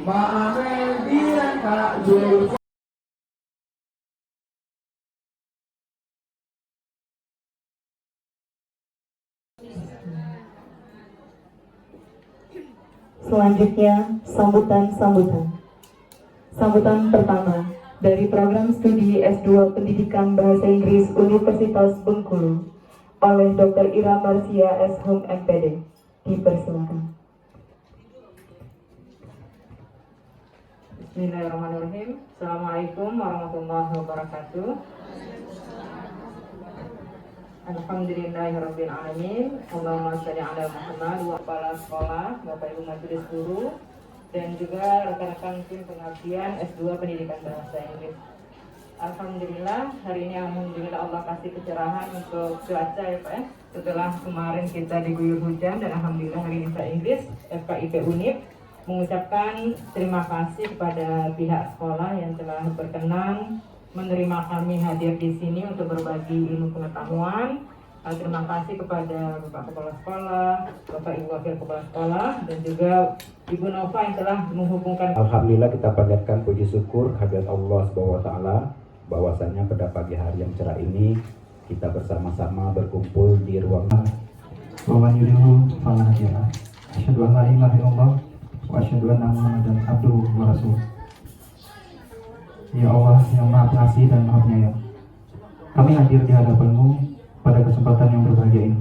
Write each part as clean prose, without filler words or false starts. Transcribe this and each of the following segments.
Maafkan Kak Jul. Selanjutnya, sambutan pertama dari program studi S2 Pendidikan Bahasa Inggris Universitas Bengkulu oleh Dr. Ira Marsia S.Hum MPD. Dipersilakan. Bismillahirrahmanirrahim. Assalamualaikum warahmatullahi wabarakatuh. Alhamdulillahirabbil alamin. Allahumma shalli ala Muhammad wa kepala sekolah, Bapak Ibu majelis guru, dan juga rekan-rekan tim pengabdian S2 Pendidikan Bahasa Inggris. Alhamdulillah, hari ini alhamdulillah Allah kasih kecerahan untuk cuaca ya Pak ya. Setelah kemarin kita diguyur hujan, dan alhamdulillah hari ini Bahasa Inggris FKIP Unip mengucapkan terima kasih kepada pihak sekolah yang telah berkenan menerima kami hadir di sini untuk berbagi ilmu pengetahuan. Terima kasih kepada Bapak Kepala Sekolah, Bapak Ibu Wakil Kepala Sekolah, dan juga Ibu Nova yang telah menghubungkan. Alhamdulillah kita panjatkan puji syukur kehadirat Allah Subhanahu wa taala bahwasanya pada pagi hari yang cerah ini kita bersama-sama berkumpul di ruang Waman yurihu fala hadiya. Asyhadu an la ilaha illallah wa asyhadu anna Muhammadan abduhu wa rasuluh. Ya Allah yang Maha Pengasih dan Maha Penyayang, kami hadir di hadapan-Mu pada kesempatan yang berbahagia ini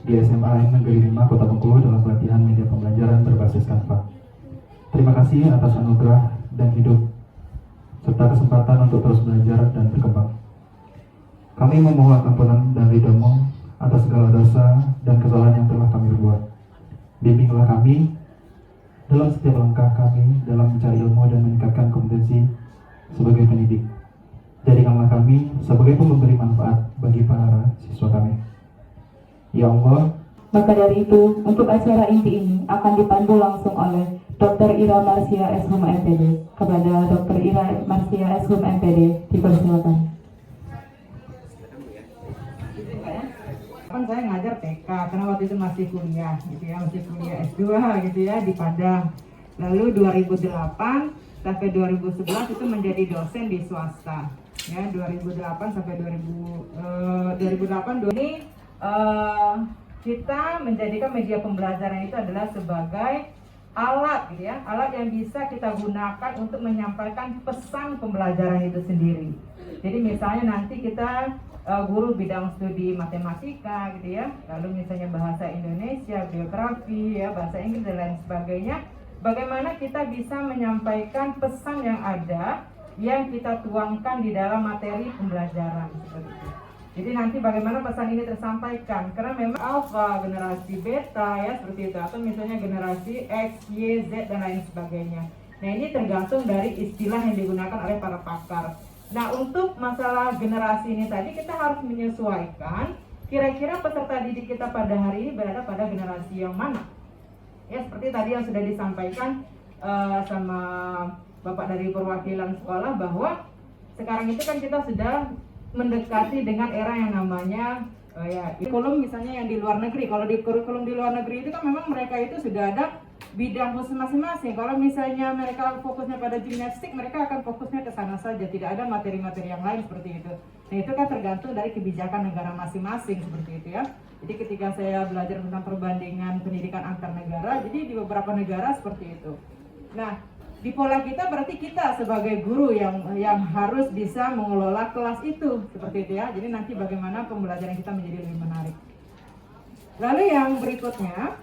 di SMA Negeri 5 Kota Bengkulu dalam pelatihan media pembelajaran berbasis Canva. Terima kasih atas anugerah dan hidup serta kesempatan untuk terus belajar dan berkembang. Kami memohon ampunan dan ridho-Mu atas segala dosa dan kesalahan yang telah kami perbuat. Bimbinglah kami dalam setiap langkah kami dalam mencari ilmu dan meningkatkan kompetensi sebagai pendidik. Jadikanlah kami sebagai pemberi manfaat bagi para siswa kami. Ya Allah. Maka dari itu, untuk acara inti ini akan dipandu langsung oleh Dr. Ira Marsia S.Hum MPD. Kepada Dr. Ira Marsia S.Hum MPD, dipersilakan. Kan saya ngajar TK, karena waktu itu masih kuliah gitu ya, masih kuliah S2 gitu ya di Padang. Lalu 2008 sampai 2011 itu menjadi dosen di swasta. Ya, 2008 sampai 2008 ini kita menjadikan media pembelajaran itu adalah sebagai alat gitu ya, alat yang bisa kita gunakan untuk menyampaikan pesan pembelajaran itu sendiri. Jadi misalnya nanti kita guru bidang studi matematika gitu ya, lalu misalnya bahasa Indonesia, geografi ya, bahasa Inggris dan lain sebagainya. Bagaimana kita bisa menyampaikan pesan yang ada yang kita tuangkan di dalam materi pembelajaran seperti itu. Jadi nanti bagaimana pesan ini tersampaikan, karena memang alpha, generasi beta ya seperti itu, atau misalnya generasi X, Y, Z dan lain sebagainya. Nah ini tergantung dari istilah yang digunakan oleh para pakar. Nah untuk masalah generasi ini tadi kita harus menyesuaikan kira-kira peserta didik kita pada hari ini berada pada generasi yang mana. Ya seperti tadi yang sudah disampaikan sama Bapak dari perwakilan sekolah, bahwa sekarang itu kan kita sudah mendekati dengan era yang namanya kurikulum misalnya yang di luar negeri. Kalau di kurikulum di luar negeri itu kan memang mereka itu sudah ada bidang khusus masing-masing. Kalau misalnya mereka fokusnya pada gimnastik, mereka akan fokusnya ke sana saja, tidak ada materi-materi yang lain seperti itu. Nah itu kan tergantung dari kebijakan negara masing-masing seperti itu ya. Jadi ketika saya belajar tentang perbandingan pendidikan antar negara, jadi di beberapa negara seperti itu. Nah, di pola kita berarti kita sebagai guru yang harus bisa mengelola kelas itu seperti itu ya. Jadi nanti bagaimana pembelajaran kita menjadi lebih menarik. Lalu yang berikutnya,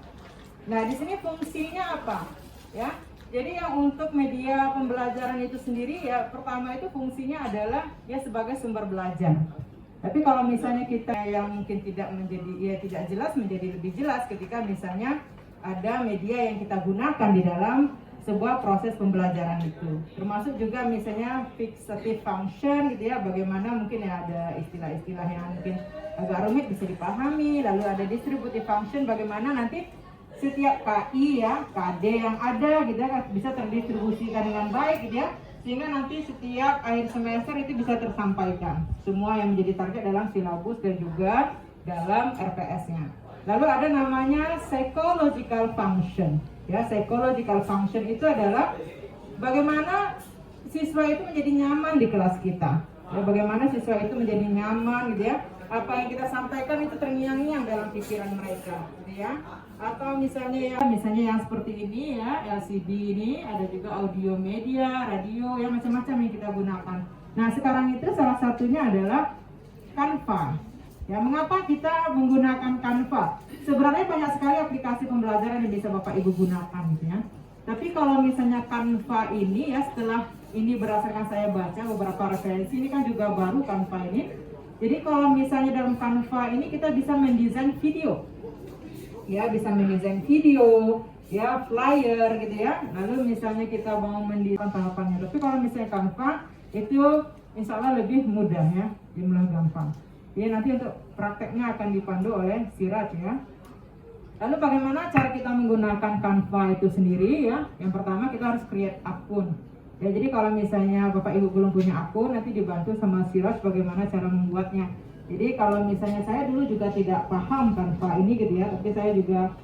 nah di sini fungsinya apa? Ya, jadi yang untuk media pembelajaran itu sendiri ya, pertama itu fungsinya adalah ya sebagai sumber belajar. Tapi kalau misalnya kita yang mungkin tidak jelas menjadi lebih jelas ketika misalnya ada media yang kita gunakan di dalam sebuah proses pembelajaran itu. Termasuk juga misalnya fixative function gitu ya, bagaimana mungkin ya ada istilah-istilah yang mungkin agak rumit bisa dipahami. Lalu ada distributive function, bagaimana nanti setiap KI ya, KD yang ada gitu ya, bisa terdistribusikan dengan baik gitu ya, sehingga nanti setiap akhir semester itu bisa tersampaikan semua yang menjadi target dalam silabus dan juga dalam RPS-nya. Lalu ada namanya psychological function. Ya, psychological function itu adalah bagaimana siswa itu menjadi nyaman di kelas kita. Ya, bagaimana siswa itu menjadi nyaman gitu ya. Apa yang kita sampaikan itu terngiang-ngiang dalam pikiran mereka, gitu ya. Atau misalnya yang seperti ini ya, LCD ini, ada juga audio media, radio, ya macam-macam yang kita gunakan. Nah, sekarang itu salah satunya adalah Canva. Ya, mengapa kita menggunakan Canva? Sebenarnya banyak sekali aplikasi pembelajaran yang bisa Bapak Ibu gunakan gitu ya. Tapi kalau misalnya Canva ini ya, setelah ini berdasarkan saya baca beberapa referensi, ini kan juga baru Canva ini. Jadi kalau misalnya dalam Canva ini kita bisa mendesain video. Ya, bisa mendesain video, ya, flyer gitu ya. Lalu misalnya kita mau mendesain tahapannya. Tapi kalau misalnya Canva itu insya Allah lebih mudah ya, lebih gampang. Ya, nanti untuk prakteknya akan dipandu oleh Siraj ya. Lalu bagaimana cara kita menggunakan Canva itu sendiri ya? Yang pertama kita harus create akun. Ya, jadi kalau misalnya Bapak Ibu belum punya akun, nanti dibantu sama Siraj bagaimana cara membuatnya. Jadi kalau misalnya saya dulu juga tidak paham Canva ini gitu ya, tapi saya juga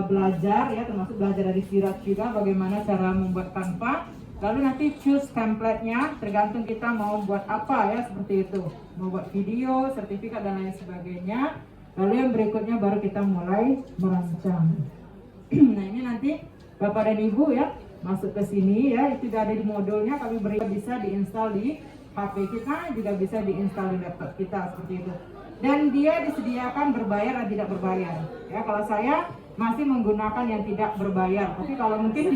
belajar ya, termasuk belajar dari Siraj juga bagaimana cara membuat Canva. Lalu nanti choose template-nya, tergantung kita mau buat apa ya, seperti itu. Mau buat video, sertifikat dan lain sebagainya. Lalu yang berikutnya baru kita mulai merancang. Nah, ini nanti Bapak dan Ibu ya masuk ke sini ya, itu sudah ada di modulnya, kami beri, bisa diinstal di HP kita, juga bisa diinstal di laptop kita seperti itu. Dan dia disediakan berbayar dan tidak berbayar. Ya, kalau saya masih menggunakan yang tidak berbayar, tapi kalau mungkin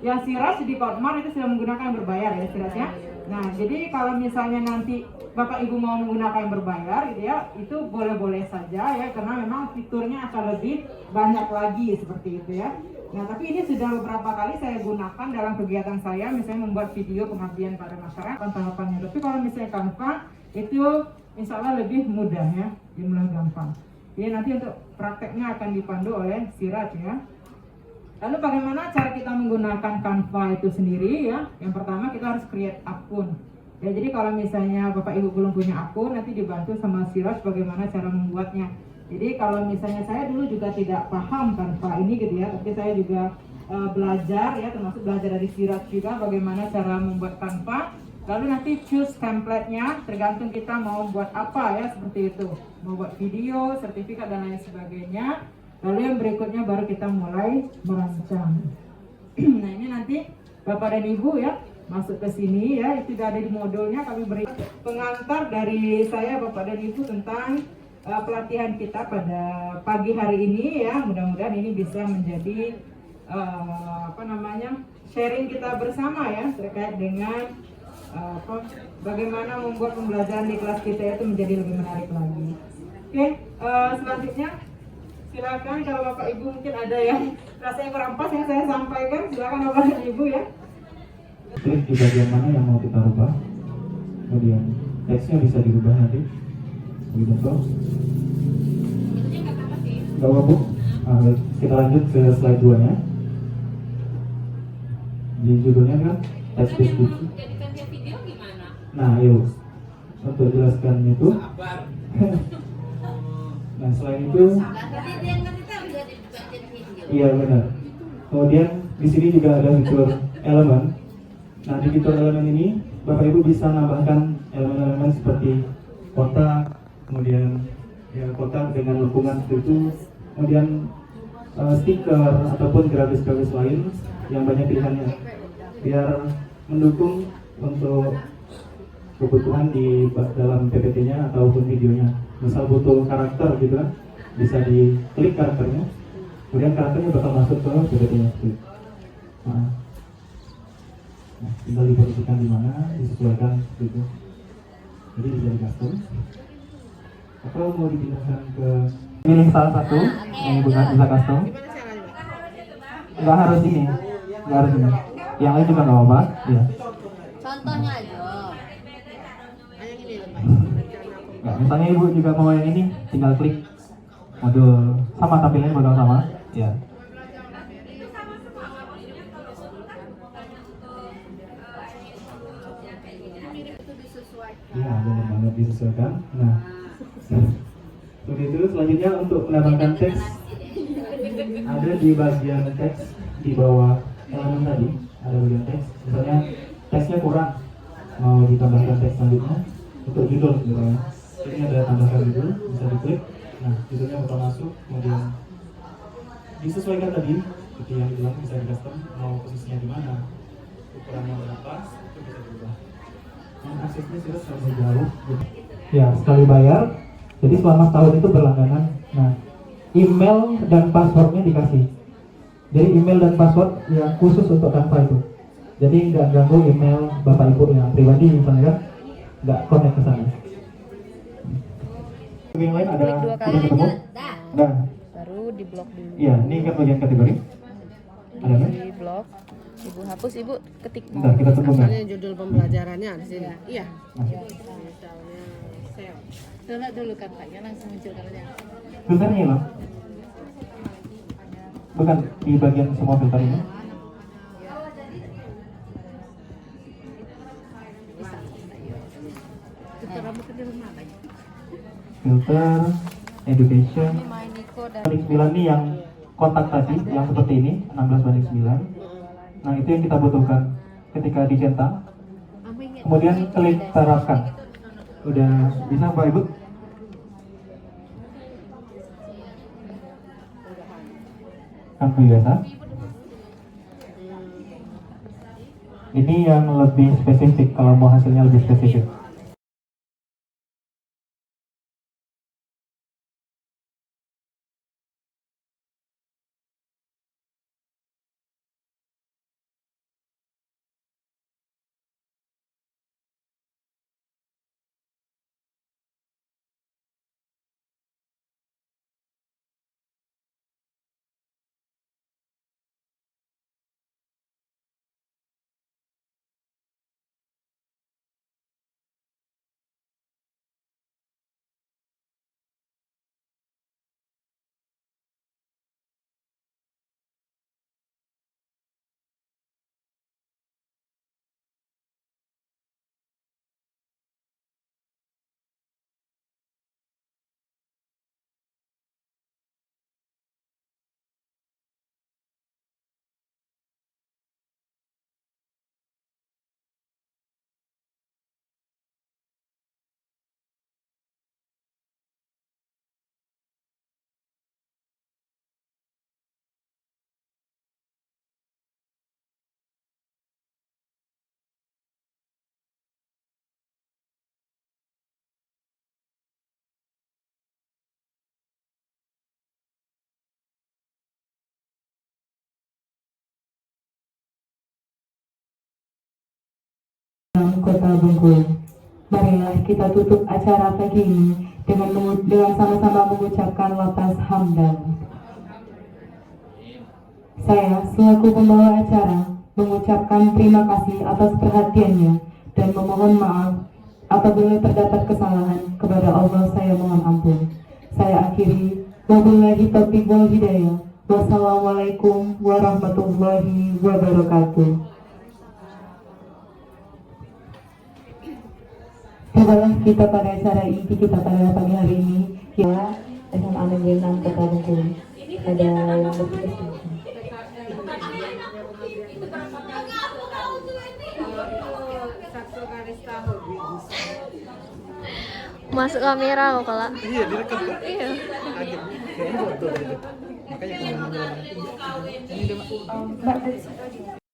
yang Siraj di Kodmar itu sudah menggunakan berbayar ya Siraj ya. Nah, jadi kalau misalnya nanti Bapak Ibu mau menggunakan yang berbayar gitu ya, itu boleh-boleh saja ya, karena memang fiturnya akan lebih banyak lagi seperti itu ya. Nah, tapi ini sudah beberapa kali saya gunakan dalam kegiatan saya, misalnya membuat video pengabdian pada masyarakat, tahapannya. Tapi kalau misalnya Canva itu insya Allah lebih mudah ya, lebih gampang. Ya, nanti untuk prakteknya akan dipandu oleh Siraj ya. Lalu bagaimana cara kita menggunakan Canva itu sendiri ya? Yang pertama kita harus create akun. Ya, jadi kalau misalnya Bapak Ibu belum punya akun, nanti dibantu sama Siraj bagaimana cara membuatnya. Jadi kalau misalnya saya dulu juga tidak paham Canva ini gitu ya, tapi saya juga belajar ya, termasuk belajar dari Siraj juga bagaimana cara membuat Canva. Lalu nanti choose template-nya, tergantung kita mau buat apa ya, seperti itu. Mau buat video, sertifikat dan lain sebagainya. Lalu yang berikutnya baru kita mulai merancang. Nah, ini nanti Bapak dan Ibu ya masuk ke sini ya, itu sudah ada di modulnya, kami beri pengantar dari saya Bapak dan Ibu tentang pelatihan kita pada pagi hari ini ya. Mudah-mudahan ini bisa menjadi sharing kita bersama ya, terkait dengan bagaimana membuat pembelajaran di kelas kita itu menjadi lebih menarik lagi. Oke, selanjutnya silakan kalau Bapak Ibu mungkin ada yang rasanya kurang pas yang saya sampaikan, silakan Bapak dan Ibu ya. Klik di bagian mana yang mau kita rubah, kemudian teksnya bisa dirubah nanti. Begitu. Gak apa-apa. Kita lanjut ke slide 2 nya. Di judulnya kan teks diskusi. Nah, yuk untuk jelaskan itu. Nah, selain itu, iya benar. Kemudian di sini juga ada fitur elemen. Nah, di fitur elemen ini Bapak Ibu bisa nambahkan elemen-elemen seperti kotak, kemudian ya kotak dengan lengkungan itu, kemudian stiker ataupun grafis-grafis lain yang banyak pilihannya, biar mendukung untuk kebutuhan di dalam PPT-nya ataupun videonya. Misal butuh karakter gitu kan, bisa diklik karakternya, kemudian karakternya bakal masuk ke PPT-nya. Nah, tinggal diposisikan di mana, disesuaikan gitu. Jadi bisa di custom. Atau mau dipindahkan ke pilih salah satu yang bisa custom. Nggak harus ini, nggak harus ini. Yang lain juga nggak apa-apa. Ya. Contohnya aja. Nah, misalnya Ibu juga mau yang ini, tinggal klik modul sama, tampilannya bakal sama. Ya. Ya, benar banget disesuaikan. Nah, seperti itu. Selanjutnya untuk menambahkan teks, ada di bagian teks di bawah elemen tadi ada bagian teks. Misalnya teksnya kurang, mau ditambahkan teks selanjutnya untuk judul gitu ya. Ini ada tambahkan judul, bisa diklik. Nah, judulnya bakal masuk, kemudian disesuaikan tadi seperti yang bilang, bisa di custom mau posisinya di mana, ukurannya berapa, itu bisa diubah. Aksesnya sudah sampai jauh. Ya, sekali bayar, jadi selama tahun itu berlangganan. Nah, email dan passwordnya dikasih. Jadi email dan password yang khusus untuk Canva itu. Jadi nggak ganggu email bapak ibu yang pribadi misalnya kan, nggak connect ke sana. Yang lain ada Klik 2 kali udah ketemu? dah. Nah, Baru di blok dulu. iya, ini kan bagian kategori. Ada kan? Di blok. Ibu hapus, ibu ketik. Bentar, kita tunggu nggak? Misalnya judul pembelajarannya di sini. Iya. Masuk. Misalnya sel. Coba dulu katanya langsung muncul katanya. Filternya loh. Bukan di bagian semua filter ini. Filter, education. Banding 9 ini yang kontak tadi, yang seperti ini, 16:9. Nah, itu yang kita butuhkan ketika dicetak. Kemudian klik terapkan. Udah bisa Pak Ibu? Kan biasa. Ini yang lebih spesifik, kalau mau hasilnya lebih spesifik. Kota Bengkulu. Marilah kita tutup acara pagi ini dengan sama-sama mengucapkan lafaz hamdal. Saya selaku pembawa acara mengucapkan terima kasih atas perhatiannya dan memohon maaf apabila terdapat kesalahan. Kepada Allah saya mohon ampun. Saya akhiri, wabillahi taufiq wal hidayah. Wassalamualaikum warahmatullahi wabarakatuh. Setelah kita pada acara inti kita pada pagi hari ini, ya, SMA Negeri 6 Kota Bengkulu. Ada yang bertugas. Masuk kamera kok kalau. Iya, direkam kan? Iya. Kaget. Kayaknya foto dari itu. Makanya kalau